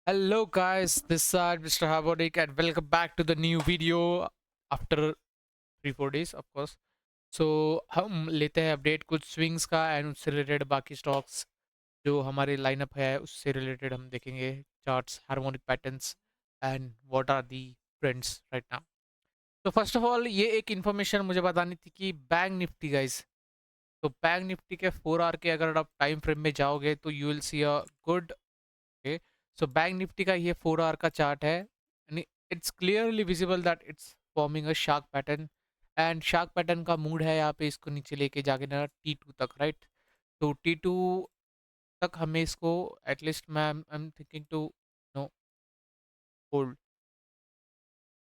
Hello guys, this is Mr. Harbonik and welcome back to the new video after 3-4 days of course. So हम लेते हैं update कुछ swings का and उससे related बाकी stocks जो हमारे लाइनअप है उससे रिलेटेड हम देखेंगे charts harmonic patterns and what are the trends right now. तो फर्स्ट ऑफ ऑल ये एक इन्फॉर्मेशन मुझे बतानी थी कि बैंक निफ्टी गाइस, तो बैंक निफ्टी के 4 आवर के अगर आप टाइम फ्रेम में जाओगे तो you will see a good. Okay, so bank Nifty का ये 4 आवर का चार्ट है। It's clearly visible that it's forming a shark pattern and shark pattern का मूड है यहाँ पे इसको नीचे लेके जाके ना T2 तक, राइट। तो T2 तक हमें इसको एटलीस्ट मैं I am thinking to no hold.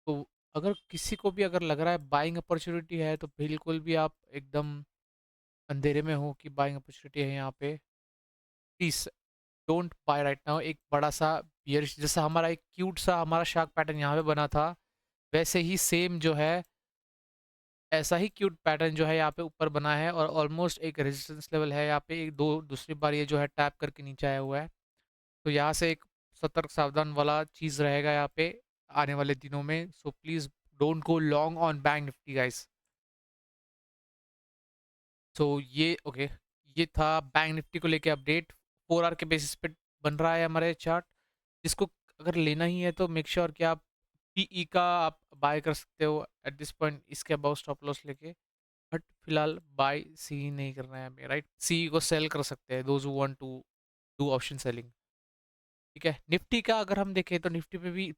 तो अगर किसी को भी अगर लग रहा है बाइंग अपॉर्चुनिटी है तो बिल्कुल भी आप एकदम अंधेरे में हो कि बाइंग अपॉर्चुनिटी है यहाँ पे, please don't buy right now. एक बड़ा सा बियरिश जैसा हमारा एक क्यूट सा हमारा शार्क पैटर्न यहाँ पे बना था, वैसे ही सेम जो है ऐसा ही क्यूट पैटर्न जो है यहाँ पे ऊपर बना है और ऑलमोस्ट एक रेजिस्टेंस लेवल है यहाँ पे। एक दो दूसरी बार ये जो है टैप करके नीचे आया हुआ है, तो यहाँ से एक सतर्क सावधान वाला चीज़ रहेगा यहाँ पे आने वाले दिनों में। So please don't go long on bank Nifty guys. So ये ओके, ये था बैंक निफ्टी को लेके अपडेट। 4 आवर के बेसिस पे बन रहा है हमारे चार्ट, जिसको अगर लेना ही है तो मेक श्योर कि आप पीई का आप बाय कर सकते हो एट दिस पॉइंट, इसके अबाउ स्टॉप लॉस लेके। बट फिलहाल बाय सी नहीं करना है हमें, राइट। सी को सेल कर सकते हैं those who want to do option selling. ठीक है, निफ्टी का अगर हम देखें तो निफ्टी पे भी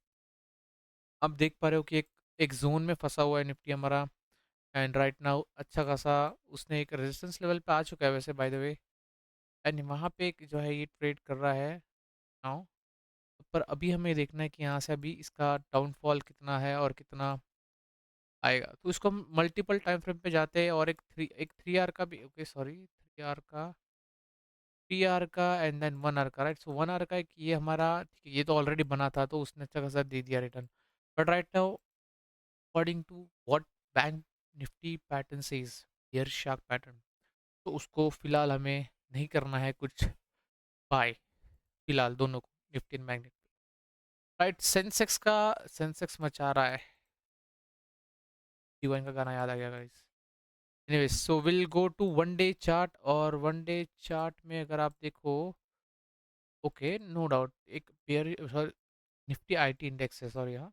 आप देख पा रहे हो कि एक जोन में फंसा हुआ है निफ्टी हमारा। एंड राइट नाउ अच्छा खासा उसने एक रेजिस्टेंस लेवल पे आ चुका है वैसे बाय द वे, एंड वहाँ पे एक जो है ये ट्रेड कर रहा है नाउ। पर अभी हमें देखना है कि यहाँ से अभी इसका डाउनफॉल कितना है और कितना आएगा। तो इसको हम मल्टीपल टाइम फ्रेम पे जाते हैं और एक थ्री आर का भी, ओके सॉरी, 3 आर का एंड देन 1 आवर का, राइट। सो 1 आवर का एक ये हमारा ठीक है, ये तो ऑलरेडी बना था तो उसने अच्छा खासा दे दिया return. But right now according to what bank Nifty pattern says, here shark pattern, तो उसको फिलहाल हमें नहीं करना है कुछ बाय फिलहाल दोनों को, Nifty and bank Nifty. Right, Sensex का सेंसेक्स मचा रहा है, डिवाइन का गाना याद आ गया guys. Anyways so will go to one day chart, और वन डे चार्ट में अगर आप देखो, ओके नो डाउट एक pair sorry Nifty IT index है सॉरी, हाँ।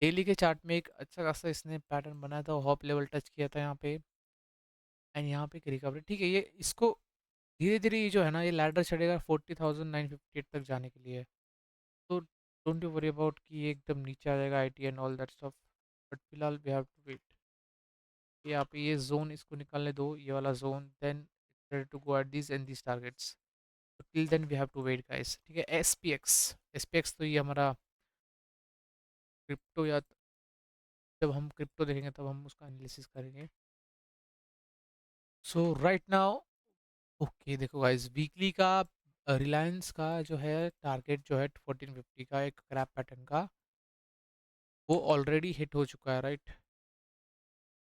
डेली के चार्ट में एक अच्छा खासा इसने पैटर्न बनाया था, हॉप लेवल टच किया था यहाँ पे एंड यहाँ पे एक रिकवरी। ठीक है, ये इसको धीरे धीरे ये जो है ना ये लैडर चढ़ेगा 40,958 तक जाने के लिए। तो डोंट यू वरी अबाउट कि ये एकदम नीचे आ जाएगा IT and all that stuff. But फिलहाल वी हैव टू वेट, यहाँ पे ये जोन इसको निकालने दो, ये वाला zone, then ready to go at this and this targets. तो till then we have to wait guys. ठीक है, एसपीएक्स, एसपीएक्स तो ये हमारा क्रिप्टो, या जब हम क्रिप्टो देखेंगे तब हम उसका एनालिसिस करेंगे। सो राइट नाउ ओके देखो गाइस, वीकली का रिलायंस का जो है टारगेट जो है 1450 का एक क्रैप पैटर्न का, वो ऑलरेडी हिट हो चुका है, राइट।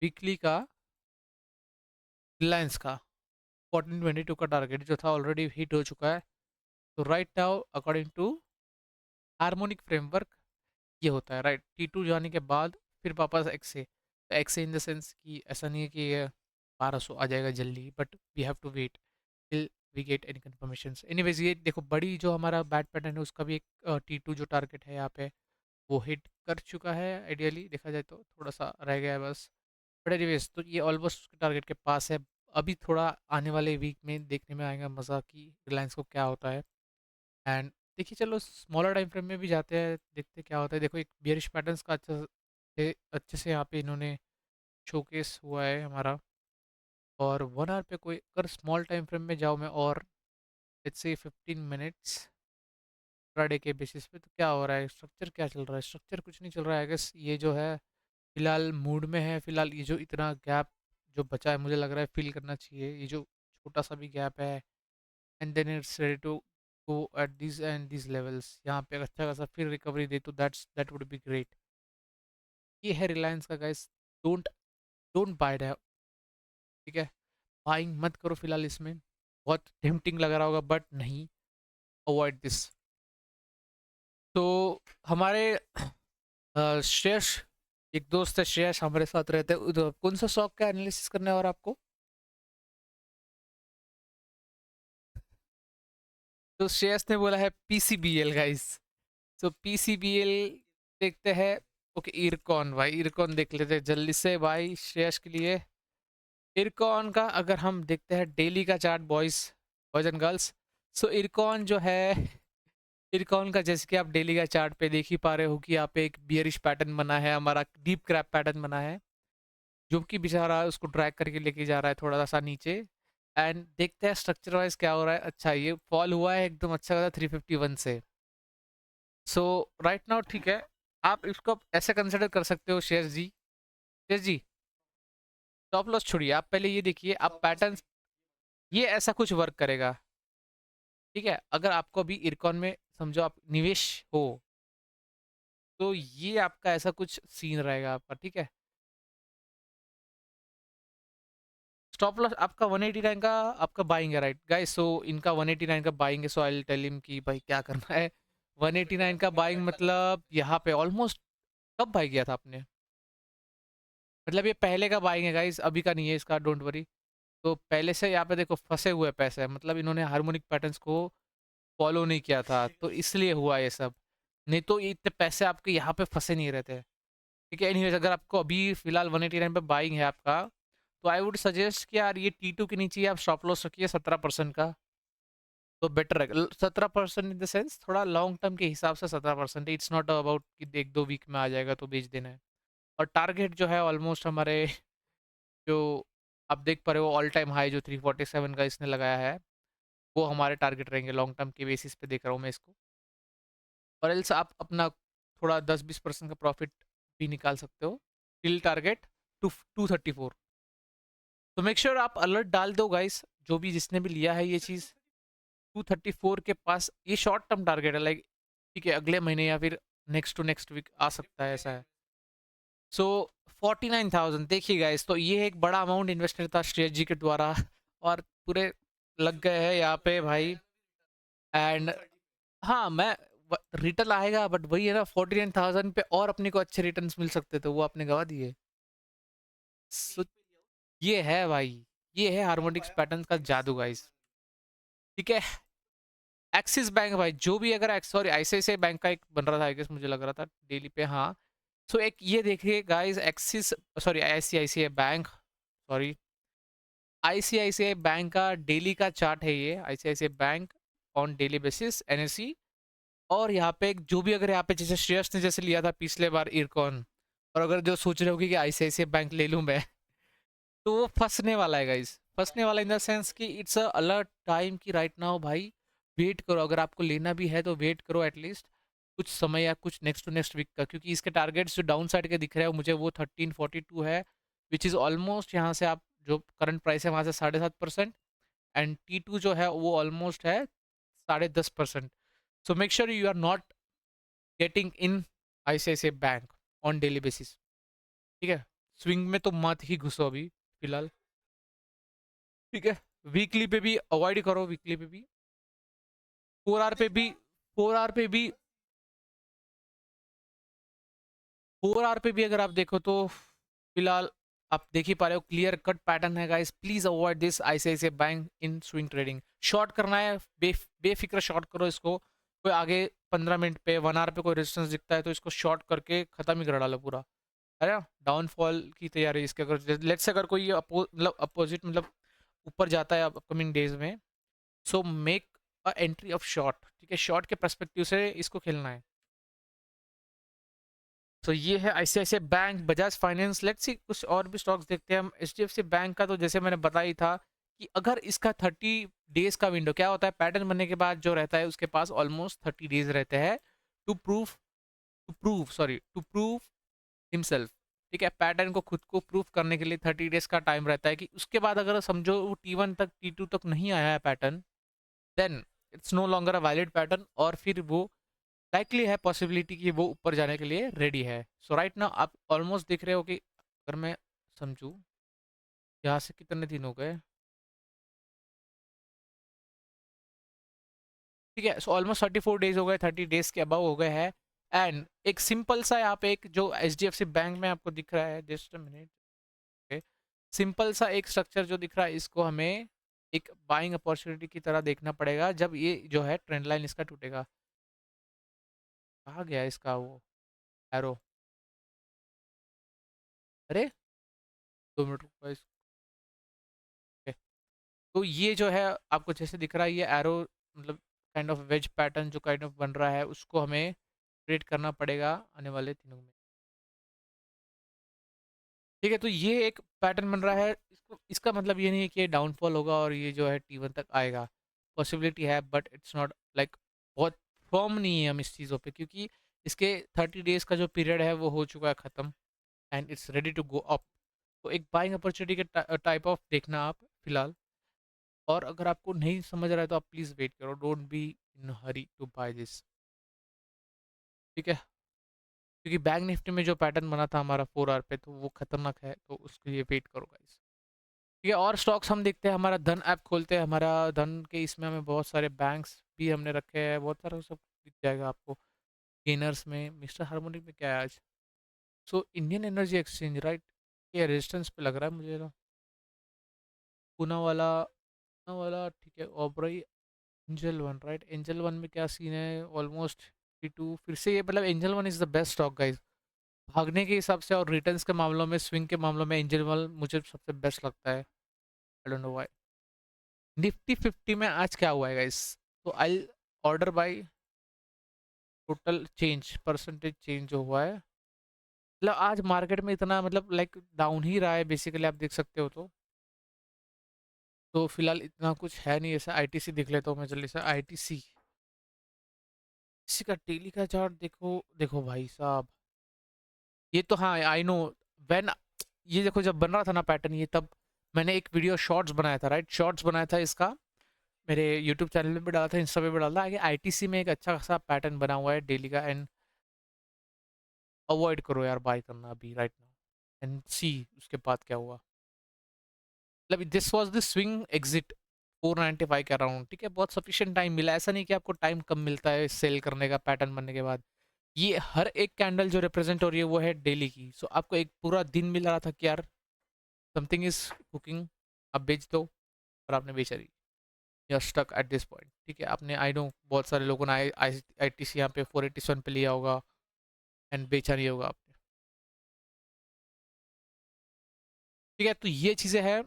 वीकली का रिलायंस का 1422 का टारगेट जो था ऑलरेडी हिट हो चुका है। तो right now according to harmonic framework ये होता है, राइट। T2 जाने के बाद फिर वापस एक्से, तो एक्से इन द सेंस कि ऐसा नहीं है कि ये 1200 आ जाएगा जल्दी, but we have to wait till we get any confirmation. Anyways ये देखो बड़ी जो हमारा बैट पैटर्न है उसका भी एक T2 जो टारगेट है यहाँ पे वो हिट कर चुका है, आइडियली देखा जाए तो थोड़ा सा रह गया है बस। बट एनीवेज तो ये ऑलमोस्ट उसके टारगेट के पास है। अभी थोड़ा आने वाले वीक में देखने में आएगा मज़ा कि रिलायंस को क्या होता है। एंड देखिए चलो स्मॉलर टाइम फ्रेम में भी जाते हैं, देखते हैं क्या होता है। देखो एक बियरिश पैटर्न्स का अच्छे से यहाँ पे इन्होंने शोकेस हुआ है हमारा। और 1 आवर पे कोई अगर स्मॉल टाइम फ्रेम में जाऊँ मैं, और लेट्स से 15 मिनट्स इंट्राडे के बेसिस पे, तो क्या हो रहा है, स्ट्रक्चर क्या चल रहा है। स्ट्रक्चर कुछ नहीं चल रहा है, गेस ये जो है फिलहाल मूड में है। फिलहाल ये जो इतना गैप जो बचा है मुझे लग रहा है फिल करना चाहिए, ये जो छोटा सा भी गैप है, and then it's ready to go at this and this levels. यहाँ पे अगर अच्छा खासा फिर रिकवरी दे तो दैट वुड बी ग्रेट। ये है रिलायंस का guys, don't don't by that. ठीक है, बाइंग मत करो फिलहाल इसमें, बहुत टेम्पटिंग लग रहा होगा बट नहीं, अवॉइड दिस। हमारे श्रेयस, एक दोस्त है श्रेयस, हमारे साथ रहते हैं कौन सा स्टॉक का एनालिसिस करना है और आपको? तो श्रेयस ने बोला है पीसीबीएल गाइस। तो पीसीबीएल देखते हैं। ओके, इरकॉन भाई, इरकॉन देख लेते हैं जल्दी से भाई श्रेयस के लिए। इरकॉन का अगर हम देखते हैं डेली का chart boys boys and girls, so Ircon जो है, इरकॉन का जैसे कि आप डेली का चार्ट पे देख ही पा रहे हो कि यहाँ पे एक बियरिश पैटर्न बना है, हमारा डीप क्रैप पैटर्न बना है, जो कि बेचारा उसको ड्रैग करके लेके जा रहा है थोड़ा सा नीचे। एंड देखते हैं स्ट्रक्चर वाइज क्या हो रहा है। अच्छा, ये फॉल हुआ है एकदम अच्छा खासा 351 से। सो राइट नाउ ठीक है, आप इसको ऐसे कंसिडर कर सकते हो शेयर जी। शेयर जी, स्टॉप लॉस छोड़िए, आप पहले ये देखिए आप पैटर्न, ये ऐसा कुछ वर्क करेगा। ठीक है, अगर आपको अभी इरकॉन में समझो आप निवेश हो, तो ये आपका ऐसा कुछ सीन रहेगा आपका। ठीक है, स्टॉप लॉस आपका 189 का आपका बाइंग है, राइट गाइस? सो इनका 189 का बाइंग है, सो आई विल टेल हिम कि भाई क्या करना है। 189 का बाइंग मतलब यहाँ पे ऑलमोस्ट कब बाई किया था आपने? मतलब ये पहले का बाइंग है गाइस, अभी का नहीं है इसका, डोंट वरी। तो पहले से यहाँ पे देखो फंसे हुए पैसे हैं, मतलब इन्होंने हार्मोनिक पैटर्न्स को फॉलो नहीं किया था, तो इसलिए हुआ ये सब। नहीं तो ये इतने पैसे आपके यहाँ पे फंसे नहीं रहते। ठीक है, एनीवेज अगर आपको अभी फिलहाल 189 पे बाइंग है आपका, तो आई वुड सजेस्ट कि यार ये T2 के नीचे आप स्टॉप लॉस रखिए 17% का, तो बेटर है। 17% इन द सेंस थोड़ा लॉन्ग टर्म के हिसाब से 17%, इट्स नॉट अबाउट कि एक दो वीक में आ जाएगा तो बेच देना है। और टारगेट जो है ऑलमोस्ट हमारे, जो आप देख पा रहे हो ऑल टाइम हाई जो 347 का इसने लगाया है, वो हमारे टारगेट रहेंगे लॉन्ग टर्म के बेसिस पे, देख रहा हूँ मैं इसको। और एल्स आप अपना थोड़ा 10-20% का प्रॉफिट भी निकाल सकते हो टिल टारगेट 234। तो मेक श्योर आप अलर्ट डाल दो गाइस, जो भी जिसने भी लिया है ये चीज़। 234 के पास ये शॉर्ट टर्म टारगेट है, लाइक ठीक है अगले महीने या फिर नेक्स्ट टू नेक्स्ट वीक आ सकता है, ऐसा है। सो 49,000 देखिए गाइस, तो ये एक बड़ा अमाउंट इन्वेस्टेड था श्रेयस जी के द्वारा, और पूरे लग गए हैं यहाँ पे भाई। एंड हाँ, मैं रिटर्न आएगा, बट वही है ना, 49,000 पे और अपने को अच्छे रिटर्न्स मिल सकते थे, वो आपने गवा दिए। So, ये है भाई, ये है हार्मोनिक्स पैटर्न का जादू गाइस। ठीक है, एक्सिस बैंक भाई, जो भी अगर सॉरी आईसीआईसीआई बैंक का एक बन रहा था, आई गेस मुझे लग रहा था डेली पे, हाँ। सो एक ये देखिए guys, axis, sorry ICICI bank, sorry ICICI bank का डेली का चार्ट है ये, ICICI bank on daily basis NSC. और यहाँ पे जो भी अगर यहाँ पे जैसे श्रेयस ने जैसे लिया था पिछले बार इरकॉन, और अगर जो सोच रहे हो कि आईसीआईसीआई बैंक ले लूँ मैं, तो वो फंसने वाला है गाइस, फंसने वाला इन द सेंस कि इट्स अ अलर्ट टाइम कि राइट नाउ भाई वेट करो, अगर आपको लेना भी है तो वेट करो एटलीस्ट कुछ समय या कुछ नेक्स्ट टू नेक्स्ट वीक का, क्योंकि इसके टारगेट्स जो डाउन साइड के दिख रहे हैं मुझे वो 1342 है, विच इज़ ऑलमोस्ट यहाँ से आप जो करंट प्राइस है वहाँ से 7.5%। एंड T2 जो है वो ऑलमोस्ट है 10.5%। So make sure you are not getting in ICICI bank on daily basis. ठीक है, स्विंग में तो मत ही घुसो अभी फिलहाल। ठीक है, वीकली पे भी अवॉइड करो, वीकली पे भी, 4 आवर पे भी, 4 आवर पे भी, 4 आवर पे भी अगर आप देखो तो फिलहाल आप देख ही पा रहे हो क्लियर कट पैटर्न है guys. Please avoid this ICICI bank in swing trading. Short करना है बेफिक्र शॉर्ट करो इसको। कोई आगे 15 मिनट पे 1 आवर पे कोई रेजिस्टेंस दिखता है तो इसको शॉर्ट करके खत्म ही कर डालो पूरा, है ना। डाउनफॉल की तैयारी इसके, अगर लेट्स से अगर कोई मतलब अपोजिट मतलब ऊपर जाता है अपकमिंग डेज में, so make a entry of short. ठीक है, शॉर्ट के पर्सपेक्टिव से इसको खेलना है। तो ये है ICICI bank, Bajaj finance, let's see कुछ और भी स्टॉक्स देखते हैं हम। एचडीएफसी बैंक का तो जैसे मैंने बताया ही था कि अगर इसका 30 डेज का विंडो, क्या होता है पैटर्न बनने के बाद जो रहता है उसके पास ऑलमोस्ट 30 डेज रहते हैं to prove, to prove himself. ठीक है, पैटर्न को खुद को प्रूव करने के लिए 30 डेज का टाइम रहता है, कि उसके बाद अगर समझो वो T1 तक T2 तक नहीं आया है pattern, then it's no longer a valid pattern, और फिर वो लाइकली है पॉसिबिलिटी कि वो ऊपर जाने के लिए रेडी है। सो राइट नाउ आप ऑलमोस्ट देख रहे हो कि अगर मैं समझूं, यहाँ से कितने दिन हो गए, ठीक है, सो ऑलमोस्ट 34 डेज हो गए, 30 डेज के अबव हो गए हैं। एंड एक सिंपल सा यहाँ पे एक जो H D F C bank में आपको दिख रहा है, just a minute, okay, simple सा एक स्ट्रक्चर जो दिख रहा है, इसको हमें एक बाइंग अपॉर्चुनिटी की तरह देखना पड़ेगा जब ये जो है ट्रेंड लाइन इसका टूटेगा। कहाँ गया इसका वो एरो? अरे 2 मिनट रुको ओके। तो ये जो है आपको जैसे दिख रहा है, ये एरो मतलब काइंड ऑफ वेज पैटर्न जो काइंड ऑफ बन रहा है, उसको हमें क्रिएट करना पड़ेगा आने वाले दिनों में। ठीक है, तो ये एक पैटर्न बन रहा है, इसको इसका मतलब ये नहीं है कि ये डाउनफॉल होगा और ये जो है T1 तक आएगा। पॉसिबिलिटी है, बट इट्स नॉट लाइक बहुत फर्म नहीं है हम इस चीज़ों पे, क्योंकि इसके 30 डेज का जो पीरियड है वो हो चुका है ख़त्म, and it's ready to go up. तो एक बाइंग अपॉर्चुनिटी के टाइप ऑफ देखना आप फिलहाल। और अगर आपको नहीं समझ रहा है तो आप प्लीज़ वेट करो, don't be in hurry to buy this. ठीक है, क्योंकि बैंक निफ्टी में जो पैटर्न बना था हमारा 4 आवर पे, तो वो खतरनाक है, तो उसके लिए वेट करो गाइस। ठीक है, और स्टॉक्स हम देखते हैं, हमारा धन ऐप खोलते हैं, हमारा धन के इसमें हमें बहुत सारे बैंक्स भी हमने रखे हैं, बहुत सारा सब दिख जाएगा आपको। गेनर्स में मिस्टर हार्मोनिक में क्या है आज? So Indian energy exchange, right? ये रेजिस्टेंस पे लग रहा है मुझे तो। पूना वाला ठीक है। Oberoi angel one, right? Angel one में क्या सीन है? ऑलमोस्ट 52 फिर से, ये मतलब angel one is the best stock guys, भागने के हिसाब से और रिटर्न्स के मामलों में, स्विंग के मामलों में एंजल वन मुझे सबसे बेस्ट लगता है। I don't know why. Nifty 50 में आज क्या हुआ है गाइस? तो I order by total change, percentage change जो हुआ है, मतलब आज मार्केट में इतना मतलब लाइक डाउन ही रहा है बेसिकली, आप देख सकते हो। तो फिलहाल इतना कुछ है नहीं, ऐसा आईटीसी देख लेता हूँ मैं जल्दी से। आईटीसी, इसी का डेली का चार्ट देखो, देखो भाई साहब, ये तो हाँ आई नो व्हेन, ये देखो जब बन रहा था ना पैटर्न ये, तब मैंने एक वीडियो शॉर्ट्स बनाया था, राइट? शॉर्ट्स बनाया था इसका, मेरे यूट्यूब चैनल पे भी डाला था, इंस्टा पे भी डाला था, आगे आईटीसी में एक अच्छा खासा पैटर्न बना हुआ है डेली का, एंड अवॉइड करो यार बाय करना अभी राइट नाउ, एंड सी उसके बाद क्या हुआ। मतलब this was the swing exit 495 के अराउंड, ठीक है, बहुत सफिशिएंट टाइम मिला, ऐसा नहीं कि आपको टाइम कम मिलता है सेल करने का पैटर्न बनने के बाद। ये हर एक कैंडल जो रिप्रेजेंट हो रही है वो है डेली की, सो आपको एक पूरा दिन मिल रहा था कि यार समथिंग इज कुकिंग, आप बेच दो, और आपने बेचा नहीं, you are stuck at this point. ठीक है, आपने आई नो बहुत सारे लोगों ने आई टी सी यहाँ पे 487 पे लिया होगा एंड बेचा नहीं होगा आपने। ठीक है, तो ये चीज़ें हैं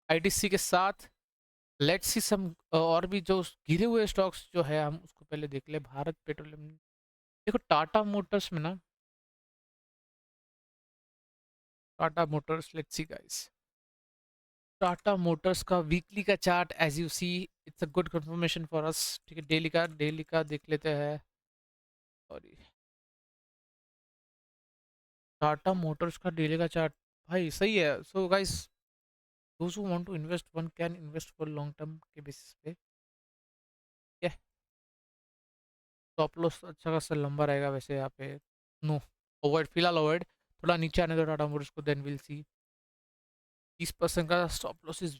आईटीसी के साथ। लेट्स सी सम और भी जो गिरे हुए स्टॉक्स जो है, हम उसको पहले देख ले। भारत पेट्रोलियम, देखो टाटा मोटर्स में ना, Tata Motors, let's see guys, Tata Motors का वीकली का chart as you see, it's a good confirmation for us. ठीक है, डेली का देख लेते हैं। सॉरी, टाटा मोटर्स का डेली का चार्ट भाई सही है। So guys, those who want to invest, one can invest for long term के बेसिस पे। क्या स्टॉप लॉस अच्छा खासा लंबा रहेगा वैसे यहाँ पे। नो, अवॉइड, फिलहाल अवॉइड, थोड़ा नीचे आने दो टाटा मोटर्स को, देन विल सी। 30% का stop loss is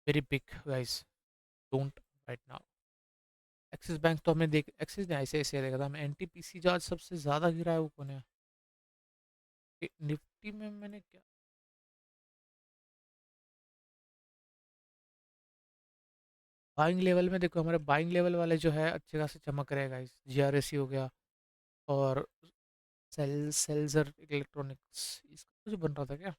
very big guys, don't write now. Axis bank तो हमने देख, एक्सिस ने ऐसे ऐसे देखा था हमें। एनटीपीसी जो आज सबसे ज्यादा गिरा है वो कौन है? निफ्टी में मैंने क्या, बाइंग लेवल में देखो, हमारे बाइंग लेवल वाले जो है अच्छे खासे चमक रहे हैं गाइस। जीआरएससी हो गया, और सेल्जर इलेक्ट्रॉनिक्स, इसका कुछ बन रहा था क्या?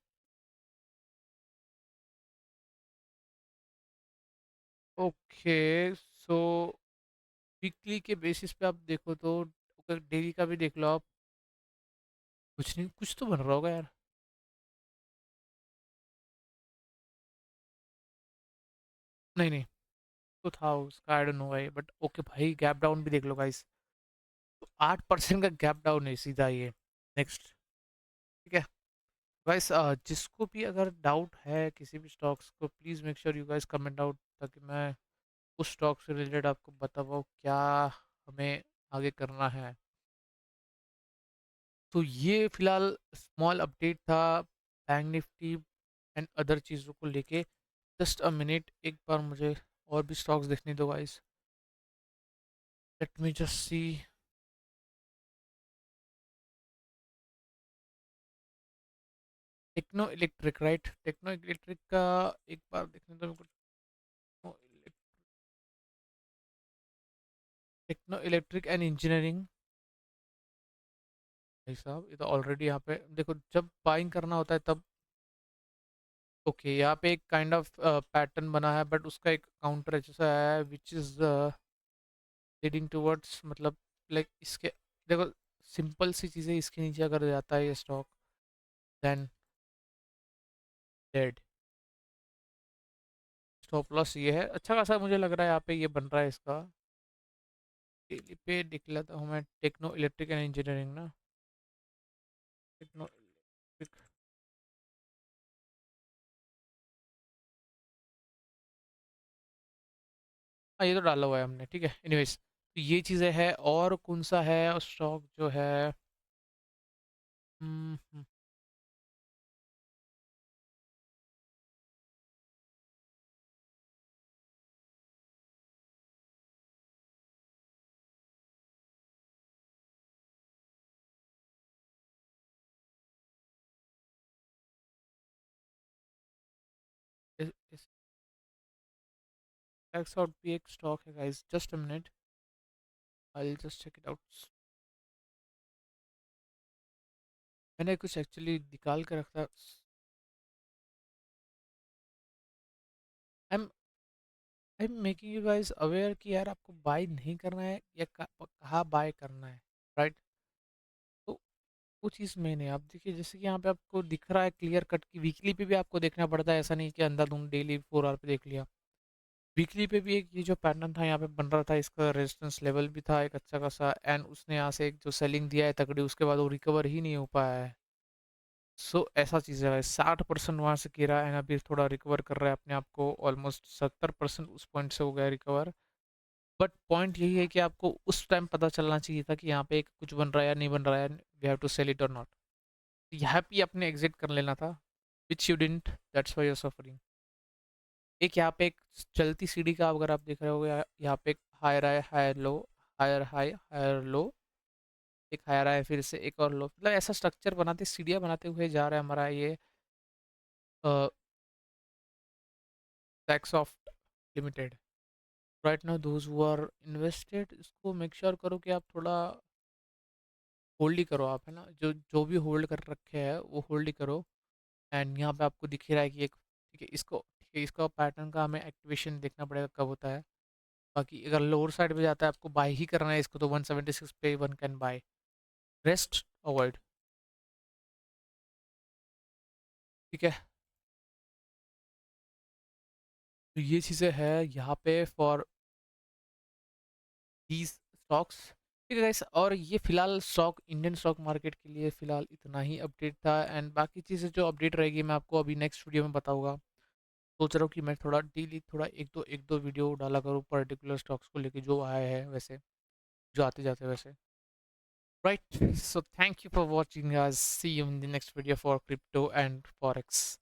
ओके, सो वीकली के बेसिस पे आप देखो तो, डेली का भी देख लो आप, कुछ नहीं, कुछ तो बन रहा होगा यार। नहीं नहीं, तो था उसका, आई डोंट नो भाई, बट ओके भाई, गैप डाउन भी देख लो गाइस, तो 8% का गैप डाउन है सीधा ये। नेक्स्ट, ठीक है गाइस, जिसको भी अगर डाउट है किसी भी स्टॉक्स को, please make sure you guys comment out, ताकि मैं उस स्टॉक से रिलेटेड आपको बता पाऊँ क्या हमें आगे करना है। तो ये फिलहाल स्मॉल अपडेट था बैंक निफ्टी एंड अदर चीज़ों को लेके। जस्ट अ मिनट, एक बार मुझे और भी स्टॉक्स देखने दो guys, let me just see. Techno Electric, right? Techno Electric का एक बार देखने दो मेरे को। टेक्नो इलेक्ट्रिक एंड इंजीनियरिंग, भाई साहब ये तो ऑलरेडी यहाँ पे देखो, जब बाइंग करना होता है तब ओके, यहाँ पे एक काइंड ऑफ पैटर्न बना है, बट उसका एक काउंटर जैसा है विच इज लीडिंग टुवर्ड्स, मतलब लाइक इसके, देखो सिंपल सी चीज़ें, इसके नीचे अगर जाता है ये stock, then dead. Stop loss ये है, अच्छा खासा मुझे लग रहा है यहाँ पे ये बन रहा है इसका। डेली पे देख लेता हूँ मैं, टेक्नो इलेक्ट्रिक एंड इंजीनियरिंग ना, टेक्नो इलेक्ट्रिक। हाँ ये तो डाला हुआ है हमने, ठीक है। एनीवेज, तो ये चीज़ें है, और कौन सा है स्टॉक जो है, एक्स आउट भी एक स्टॉक है guys, just a minute, I just check it out. मैंने कुछ एक्चुअली निकाल के रखा। I am I am making you guys aware कि यार आपको बाय नहीं करना है या कहाँ बाय करना है, राइट? तो वो चीज़ मेन है। आप देखिए, जैसे कि यहाँ पे आपको दिख रहा है क्लियर कट की, वीकली पे भी आपको देखना पड़ता है, ऐसा नहीं कि अंधाधुंध डेली 4 आवर पे देख लिया। वीकली पे भी एक ये जो पैटर्न था यहाँ पे बन रहा था, इसका रेजिस्टेंस लेवल भी था एक अच्छा खासा, एंड उसने यहाँ से एक जो सेलिंग दिया है तगड़ी, उसके बाद वो रिकवर ही नहीं हो पाया है। सो ऐसा चीज़ है, 60% वहाँ से गिरा है, अभी थोड़ा रिकवर कर रहा है अपने आप को, ऑलमोस्ट 70% उस पॉइंट से हो गया रिकवर। बट पॉइंट यही है कि आपको उस टाइम पता चलना चाहिए था कि यहाँ पे कुछ बन रहा है या नहीं बन रहा है, we have to sell it और नॉट। यहाँ पे अपने एग्जिट कर लेना था, which you didn't, that's why you are suffering. एक यहाँ पे एक चलती सीढ़ी का अगर आप देख रहे हो, यहाँ पे एक higher high higher low, higher high higher low, एक हायर हाई फिर से एक और लो, मतलब ऐसा स्ट्रक्चर बनाते, सीढ़ियाँ बनाते हुए जा रहा है हमारा ये Taxsoft limited. Right now those who are invested, इसको मेक श्योर करो कि आप थोड़ा होल्ड ही करो, आप है ना, जो जो भी होल्ड कर रखे हैं वो होल्ड ही करो। एंड यहाँ पे आपको दिख ही रहा है कि एक, ठीक है इसको, ठीक है इसका पैटर्न का हमें एक्टिवेशन देखना पड़ेगा कब होता है। बाकी अगर लोअर साइड पे जाता है आपको बाय ही करना है इसको, तो 176 पे one can buy, rest avoid, ठीक है। तो ये चीज़ें हैं यहाँ पे फॉर दीज स्टॉक्स, ठीक है गाइस। और ये फिलहाल स्टॉक, इंडियन स्टॉक मार्केट के लिए फिलहाल इतना ही अपडेट था, एंड बाकी चीज़ें जो अपडेट रहेगी मैं आपको अभी नेक्स्ट वीडियो में बताऊंगा। सोच रहा हूँ कि मैं थोड़ा डेली थोड़ा एक दो वीडियो डाला करूँ पर्टिकुलर स्टॉक्स को लेके, जो आए हैं वैसे, जो आते जाते वैसे, right? So thank you for watching, see you in the next video for crypto and forex.